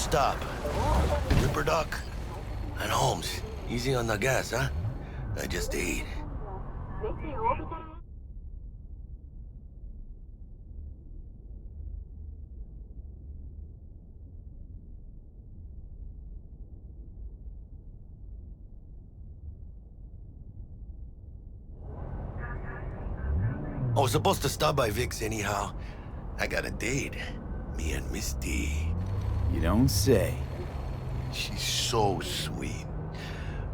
stop. Ripper Doc and Holmes. Easy on the gas, huh? I just ate. I was supposed to stop by Vic's anyhow. I got a date. Me and Misty. You don't say. She's so sweet.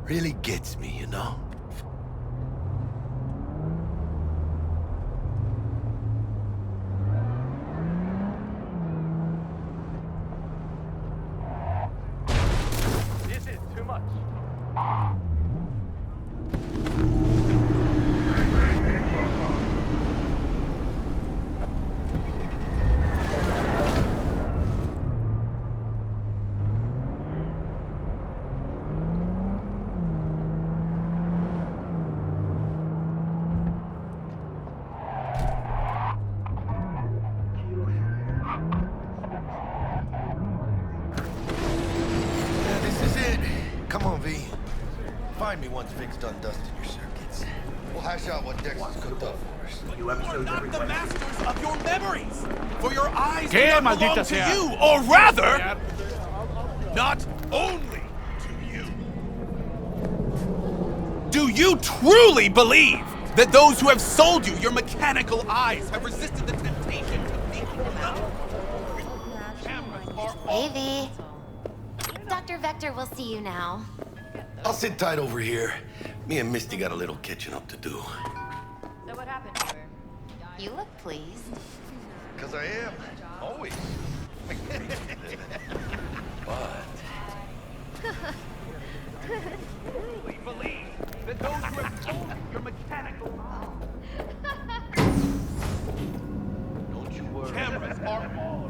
Really gets me, you know? This is too much. Come on, V. Find me once Vic's done dusting your circuits. We'll hash out what Dexter's cooked up for us. You are not the masters of your memories! For your eyes ¿Qué, do not belong maldita to sea? you, or rather, not only to you. Do you truly believe that those who have sold you your mechanical eyes have resisted the temptation to think them out? Cameras are all... Baby. Dr. Vector will see you now. I'll sit tight over here. Me and Misty got a little catching up to do. So what happened to her? You look pleased. 'Cause I am. Always. But... truly believe that those who have sold you your mechanical eyes... Don't you worry. Cameras are all...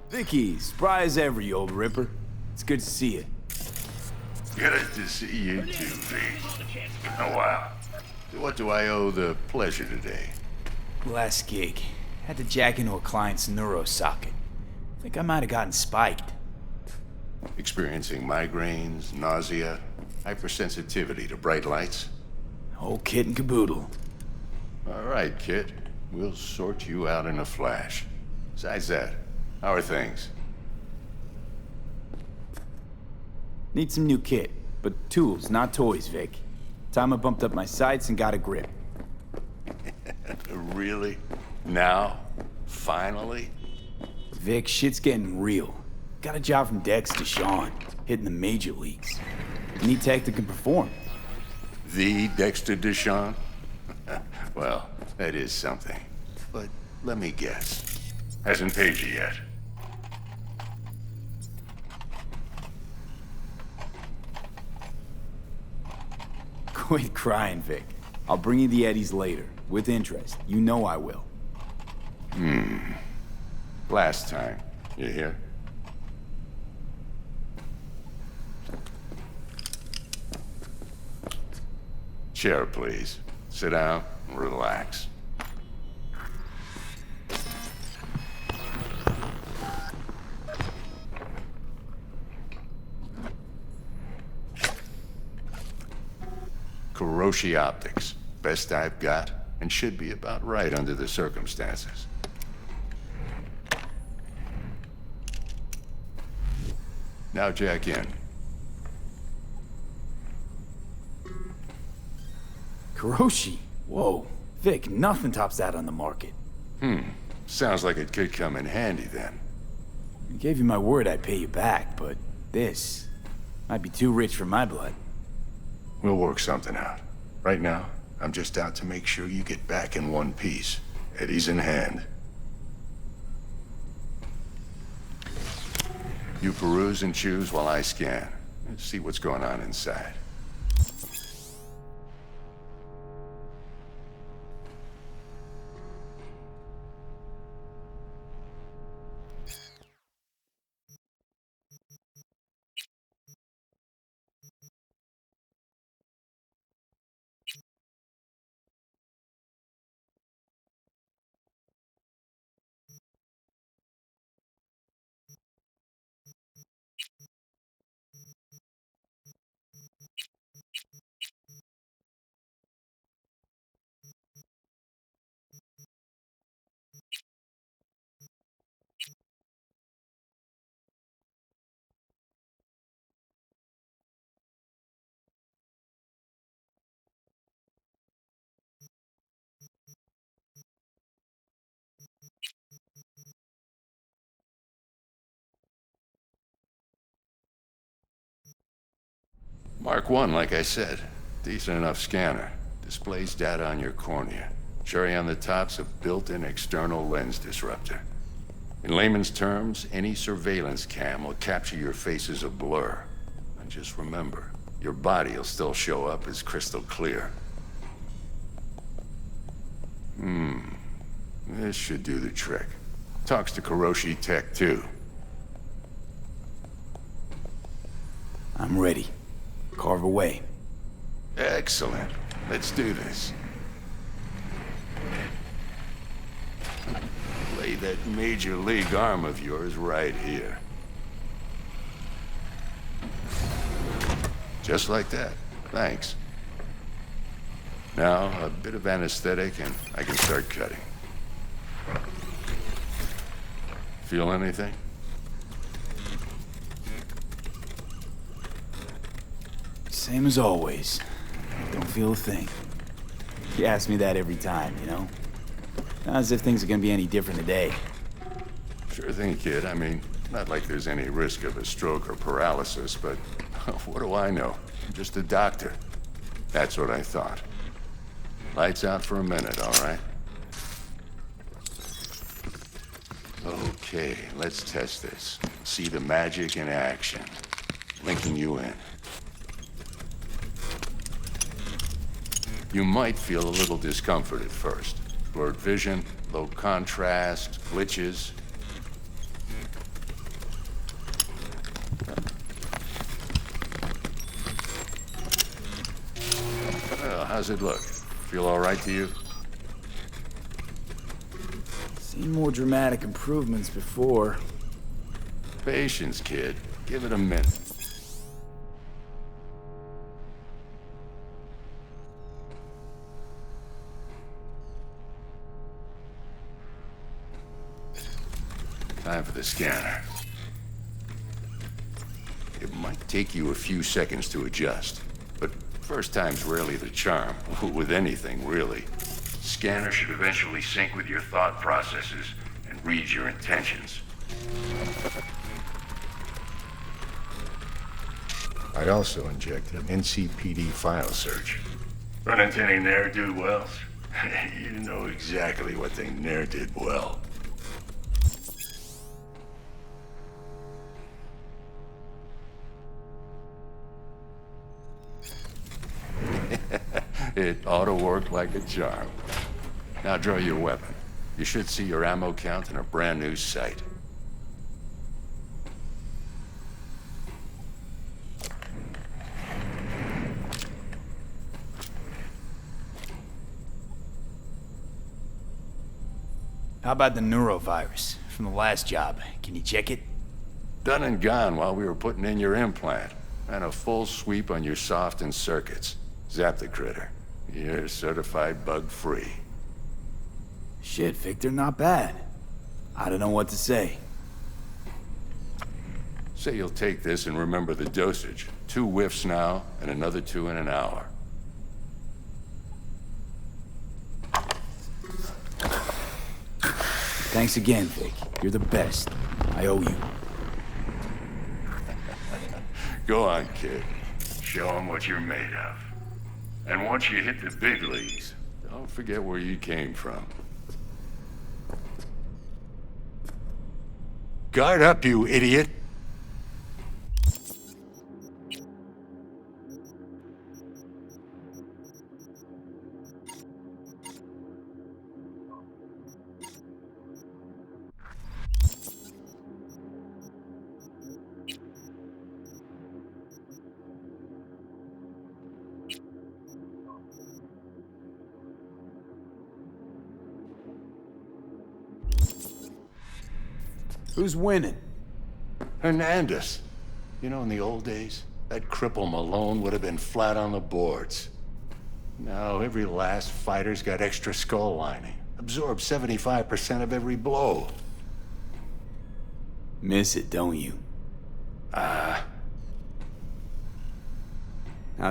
Vicky, spry as ever, you old ripper. It's good to see you. Good to see you too, V. Oh, wow. To what do I owe the pleasure today? Last gig. Had to jack into a client's neuro socket. Think I might have gotten spiked. Experiencing migraines, nausea, hypersensitivity to bright lights? Whole kit and caboodle. All right, kid. We'll sort you out in a flash. Besides that, how are things? Need some new kit, but tools, not toys, Vic. Time I bumped up my sights and got a grip. Really? Now? Finally? Vic, shit's getting real. Got a job from Dex to Sean, hitting the major leagues. Need tech that can perform. The Dexter Deshawn? Well, that is something. But let me guess. Hasn't paid you yet. Quit crying, Vic. I'll bring you the eddies later, with interest. You know I will. Last time. You hear? Chair, please. Sit down and relax. Kuroshi Optics. Best I've got, and should be about right under the circumstances. Now jack in. Kuroshi? Whoa. Vic, nothing tops that on the market. Sounds like it could come in handy then. I gave you my word I'd pay you back, but this might be too rich for my blood. We'll work something out. Right now, I'm just out to make sure you get back in one piece. Eddie's in hand. You peruse and choose while I scan. Let's see what's going on inside. Mark 1, like I said. Decent enough scanner. Displays data on your cornea. Cherry on the top's a built-in external lens disruptor. In layman's terms, any surveillance cam will capture your face as a blur. And just remember, your body will still show up as crystal clear. This should do the trick. Talks to Kuroshi Tech, too. I'm ready. Carve away. Excellent. Let's do this. Lay that major league arm of yours right here. Just like that. Thanks. Now, a bit of anesthetic and I can start cutting. Feel anything? Same as always. Don't feel a thing. You ask me that every time, you know? Not as if things are gonna be any different today. Sure thing, kid. I mean, not like there's any risk of a stroke or paralysis, but what do I know? I'm just a doctor. That's what I thought. Lights out for a minute, all right? Okay, let's test this. See the magic in action. Linking you in. You might feel a little discomfort at first. Blurred vision, low contrast, glitches. Well, how's it look? Feel all right to you? Seen more dramatic improvements before. Patience, kid. Give it a minute. Time for the scanner. It might take you a few seconds to adjust, but first time's rarely the charm, with anything, really. Scanner should eventually sync with your thought processes and read your intentions. I'd also inject an NCPD file search. Run into any ne'er-do-wells? You know exactly what they ne'er did well. It ought to work like a charm. Now draw your weapon. You should see your ammo count in a brand new sight. How about the neurovirus from the last job? Can you check it? Done and gone while we were putting in your implant. And a full sweep on your soft and circuits. Zap the critter. You're certified bug-free. Shit, Victor, not bad. I don't know what to say. Say you'll take this and remember the dosage. 2 whiffs now, and another 2 in an hour. Thanks again, Vic. You're the best. I owe you. Go on, kid. Show them what you're made of. And once you hit the big leagues, don't forget where you came from. Guard up, you idiot! Who's winning? Hernandez. You know, in the old days, that cripple Malone would have been flat on the boards. Now, every last fighter's got extra skull lining. Absorbs 75% of every blow. Miss it, don't you? How's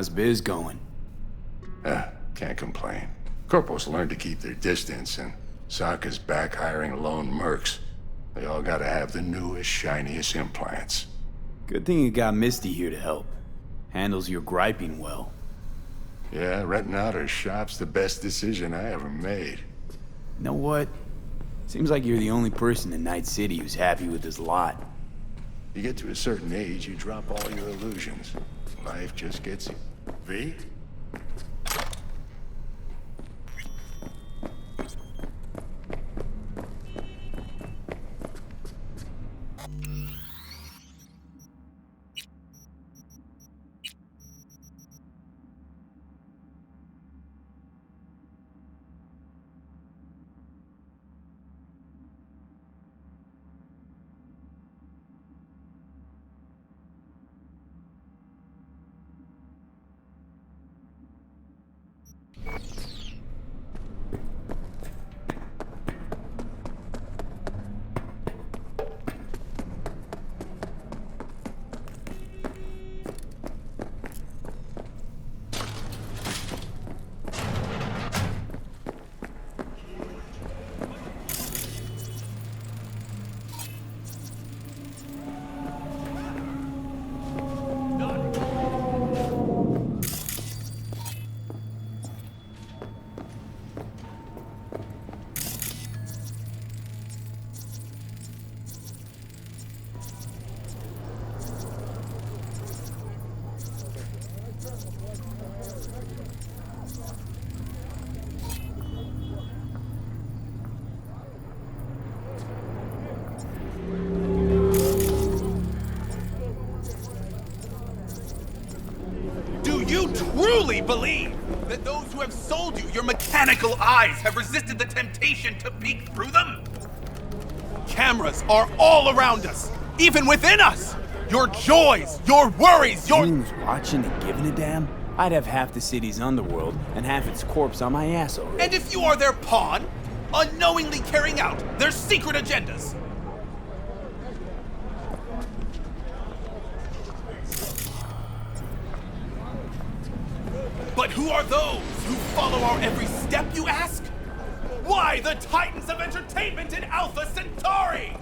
biz going? Can't complain. Corporals learn to keep their distance, and Sokka's back hiring lone mercs. They all gotta have the newest, shiniest implants. Good thing you got Misty here to help. Handles your griping well. Yeah, renting out her shop's the best decision I ever made. You know what? Seems like you're the only person in Night City who's happy with this lot. You get to a certain age, you drop all your illusions. Life just gets you. V? Truly believe that those who have sold you your mechanical eyes have resisted the temptation to peek through them? Cameras are all around us, even within us. Your joys, your worries, your... Who's watching and giving a damn? I'd have half the city's underworld and half its corpse on my ass already. And if you are their pawn, unknowingly carrying out their secret agendas. But who are those who follow our every step, you ask? Why, the titans of entertainment in Alpha Centauri!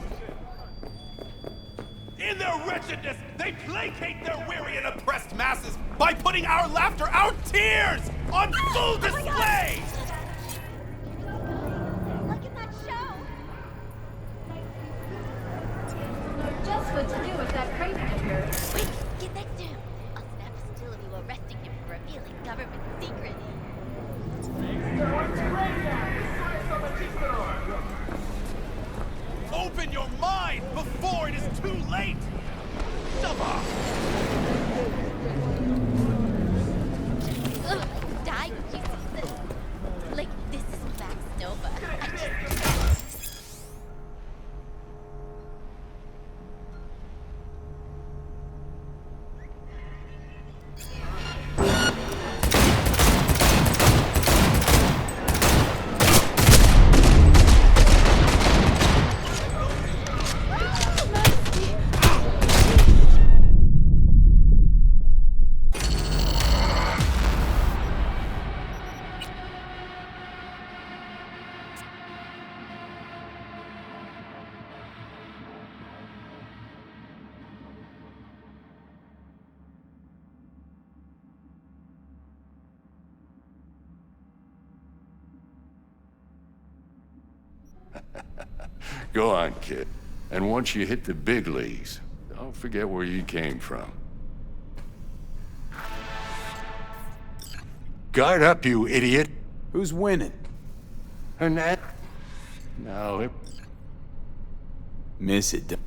In their wretchedness, they placate their weary and oppressed masses by putting our laughter, our tears, on full display! Look at that show! Just what to do with that crazy of yours. Wait, get next to him. I'll snap a still of you arresting him for revealing government secrets. late! Shove off! Ugh, die, Jesus. Like, this is Max Nova. Go on, kid. And once you hit the big leagues, don't forget where you came from. Guard up, you idiot! Who's winning? And that... No, it... Miss it.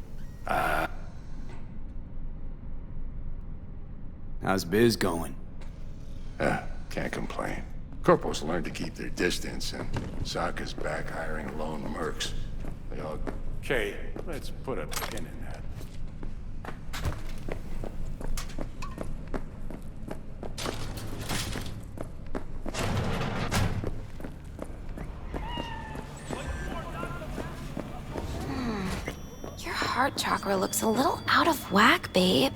How's biz going? Can't complain. Corporals learn to keep their distance, and Sokka's back hiring lone mercs. They all... Okay, let's put a pin in that. Your heart chakra looks a little out of whack, babe.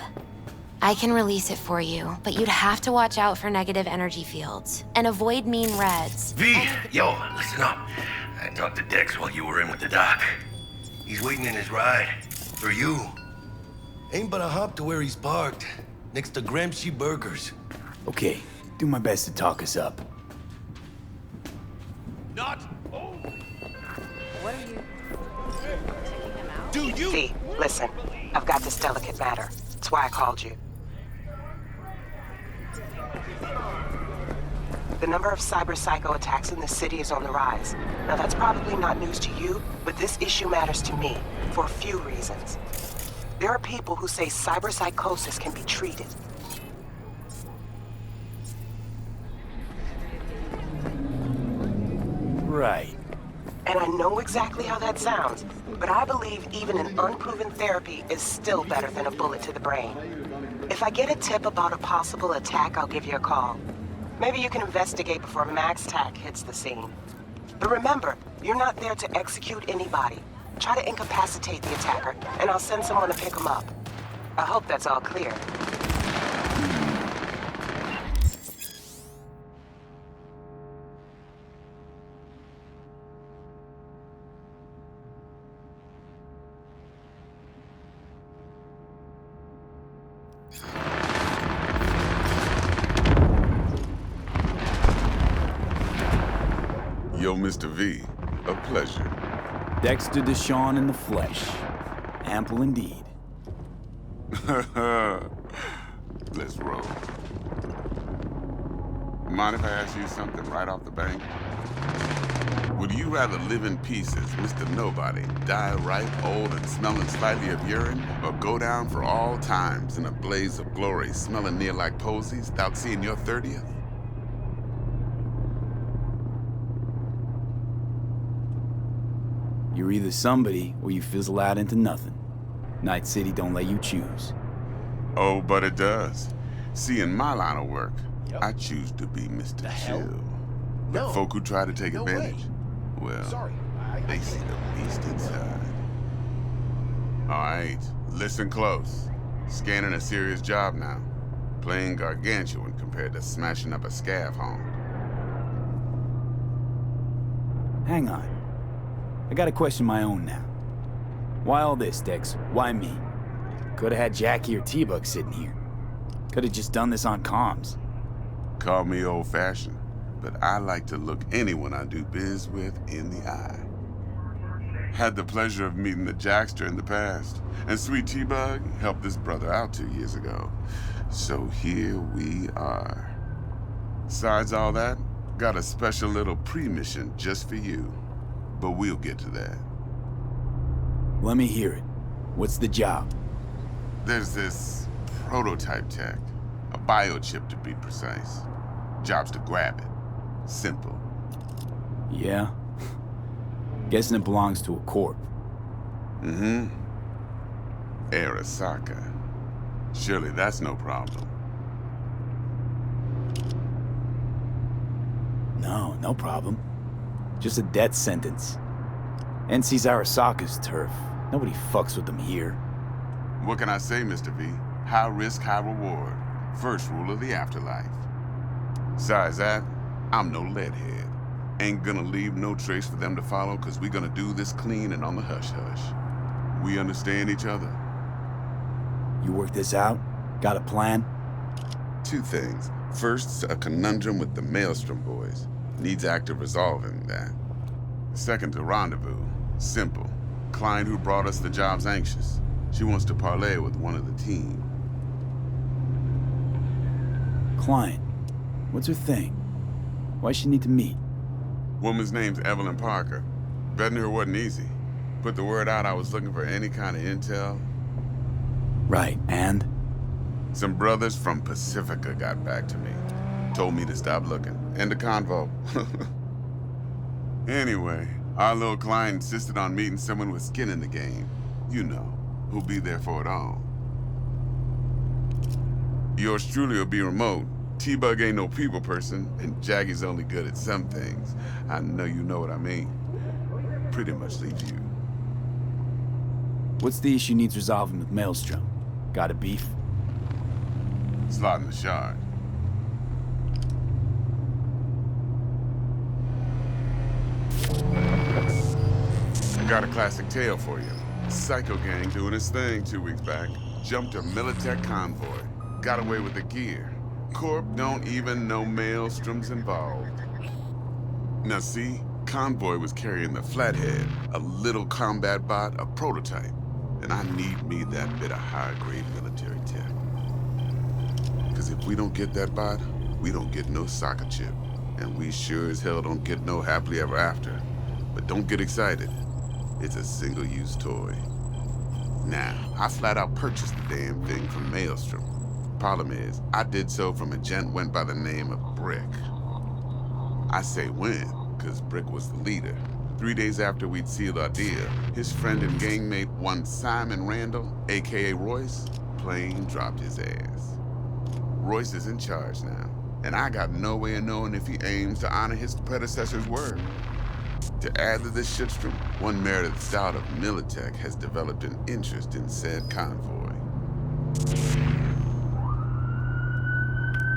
I can release it for you, but you'd have to watch out for negative energy fields and avoid mean reds. V, yo, listen up. I talked to Dex while you were in with the doc. He's waiting in his ride. For you. Ain't but a hop to where he's parked. Next to Gramsci Burgers. Okay, do my best to talk us up. Not... What are you? Do you... V, listen. I've got this delicate matter. That's why I called you. The number of cyber psycho attacks in the city is on the rise. Now that's probably not news to you, but this issue matters to me for a few reasons. There are people who say cyber psychosis can be treated. Right. And I know exactly how that sounds, but I believe even an unproven therapy is still better than a bullet to the brain. If I get a tip about a possible attack, I'll give you a call. Maybe you can investigate before Max Tack hits the scene. But remember, you're not there to execute anybody. Try to incapacitate the attacker, and I'll send someone to pick him up. I hope that's all clear. Yo, Mr. V, a pleasure. Dexter Deshawn in the flesh. Ample indeed. Let's roll. Mind if I ask you something right off the bank? Would you rather live in pieces, Mr. Nobody, die ripe, old, and smelling slightly of urine, or go down for all times in a blaze of glory, smelling near like posies, without seeing your 30th? You're either somebody or you fizzle out into nothing. Night City don't let you choose. Oh, but it does. See, in my line of work, I choose to be Mr. Chill. The folk who try to take advantage, well, they see the beast inside. All right, listen close. Scanning a serious job now. Playing gargantuan compared to smashing up a scav home. Hang on. I got a question my own now. Why all this, Dex? Why me? Could have had Jackie or T-Bug sitting here. Could have just done this on comms. Call me old-fashioned, but I like to look anyone I do biz with in the eye. Had the pleasure of meeting the Jackster in the past, and sweet T-Bug helped this brother out 2 years ago. So here we are. Besides all that, got a special little pre-mission just for you. But we'll get to that. Let me hear it. What's the job? There's this prototype tech, a biochip to be precise. Job's to grab it. Simple. Yeah? Guessing it belongs to a corp. Mm-hmm. Arasaka. Surely that's no problem. No problem. Just a death sentence. NC's Arasaka's turf. Nobody fucks with them here. What can I say, Mr. V? High risk, high reward. First rule of the afterlife. Besides that, I'm no leadhead. Ain't gonna leave no trace for them to follow, cause we gonna do this clean and on the hush-hush. We understand each other. You work this out? Got a plan? Two things. First, a conundrum with the Maelstrom boys. Needs active resolving that. Second, a rendezvous. Simple. Client who brought us the job's anxious. She wants to parlay with one of the team. Client. What's her thing? Why she need to meet? Woman's name's Evelyn Parker. Betting her wasn't easy. Put the word out I was looking for any kind of intel. Right, and? Some brothers from Pacifica got back to me. Told me to stop looking. End of convo. Anyway, our little client insisted on meeting someone with skin in the game. You know, who'll be there for it all. Yours truly will be remote. T-Bug ain't no people person, and Jaggy's only good at some things. I know you know what I mean. Pretty much leaves you. What's the issue needs resolving with Maelstrom? Got a beef? Slotting the shard. I got a classic tale for you. Psycho gang doing his thing 2 weeks back. Jumped a Militech convoy. Got away with the gear. Corp don't even know Maelstrom's involved. Now see, convoy was carrying the Flathead, a little combat bot, a prototype. And I need me that bit of high-grade military tech. Because if we don't get that bot, we don't get no soccer chip. And we sure as hell don't get no happily ever after. But don't get excited. It's a single-use toy. Now, I flat out purchased the damn thing from Maelstrom. Problem is, I did so from a gent went by the name of Brick. I say when, because Brick was the leader. 3 days after we'd sealed our deal, his friend and gangmate, one Simon Randall, aka Royce, plain dropped his ass. Royce is in charge now, and I got no way of knowing if he aims to honor his predecessor's word. To add to this shitstrom, one Meredith Stout of Militech has developed an interest in said convoy.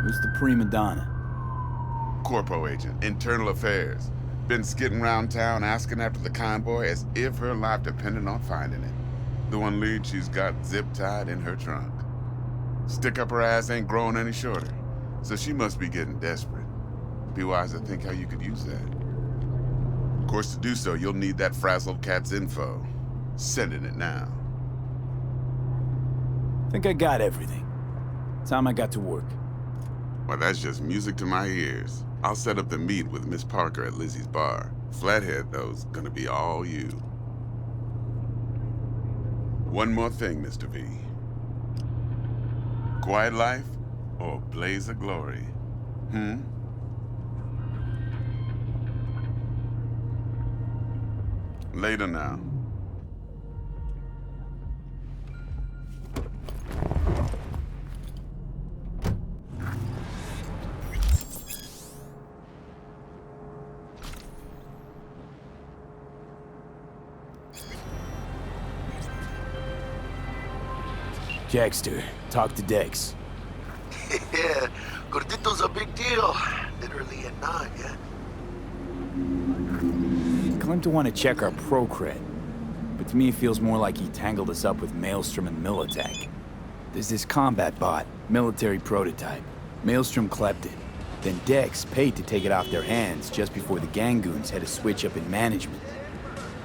Who's the prima donna? Corpo agent, internal affairs. Been skidding around town asking after the convoy as if her life depended on finding it. The one lead she's got zip-tied in her trunk. Stick up her ass ain't growing any shorter, so she must be getting desperate. Be wise to think how you could use that. Of course, to do so, you'll need that frazzled cat's info. Sending it now. Think I got everything. Time I got to work. Well, that's just music to my ears. I'll set up the meet with Miss Parker at Lizzie's bar. Flathead, though's gonna be all you. One more thing, Mr. V. Quiet life or blaze of glory? Later now. Jackster, talk to Dex. Yeah, Gordito's a big deal. Literally at 9, yeah? He claimed to want to check our pro cred, but to me it feels more like he tangled us up with Maelstrom and Militech. There's this combat bot, military prototype. Maelstrom clept it. Then Dex paid to take it off their hands just before the Gangoons had a switch up in management.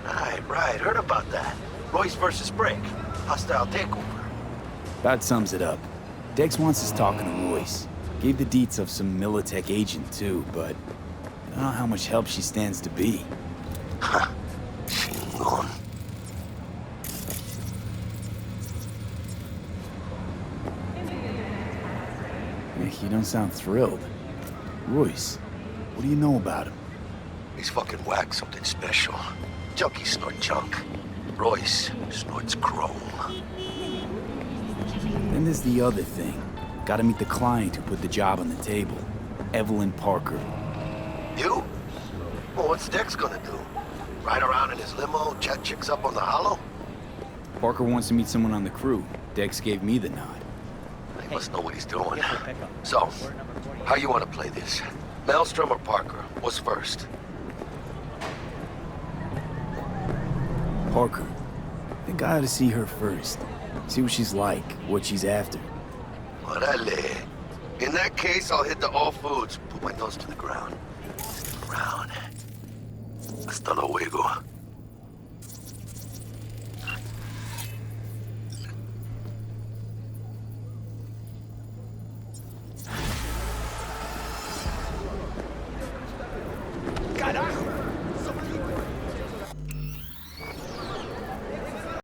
Right, heard about that. Royce versus Brick. Hostile takeover. That sums it up. Dex wants us talking to Royce. Gave the deets of some Militech agent too, but I don't know how much help she stands to be. Ha. Chingon. you don't sound thrilled. Royce, what do you know about him? He's fucking whack, something special. Junkies snort junk. Royce snorts chrome. Then there's the other thing. Gotta meet the client who put the job on the table. Evelyn Parker. You? Well, what's Dex gonna do? Ride around in his limo, chat chicks up on the hollow? Parker wants to meet someone on the crew. Dex gave me the nod. He must know what he's doing. So, how you want to play this? Maelstrom or Parker? What's first? Parker. I think I ought to see her first. See what she's like, what she's after. Orale. In that case, I'll hit the all foods. Put my nose to the ground. Stick around. Hasta luego.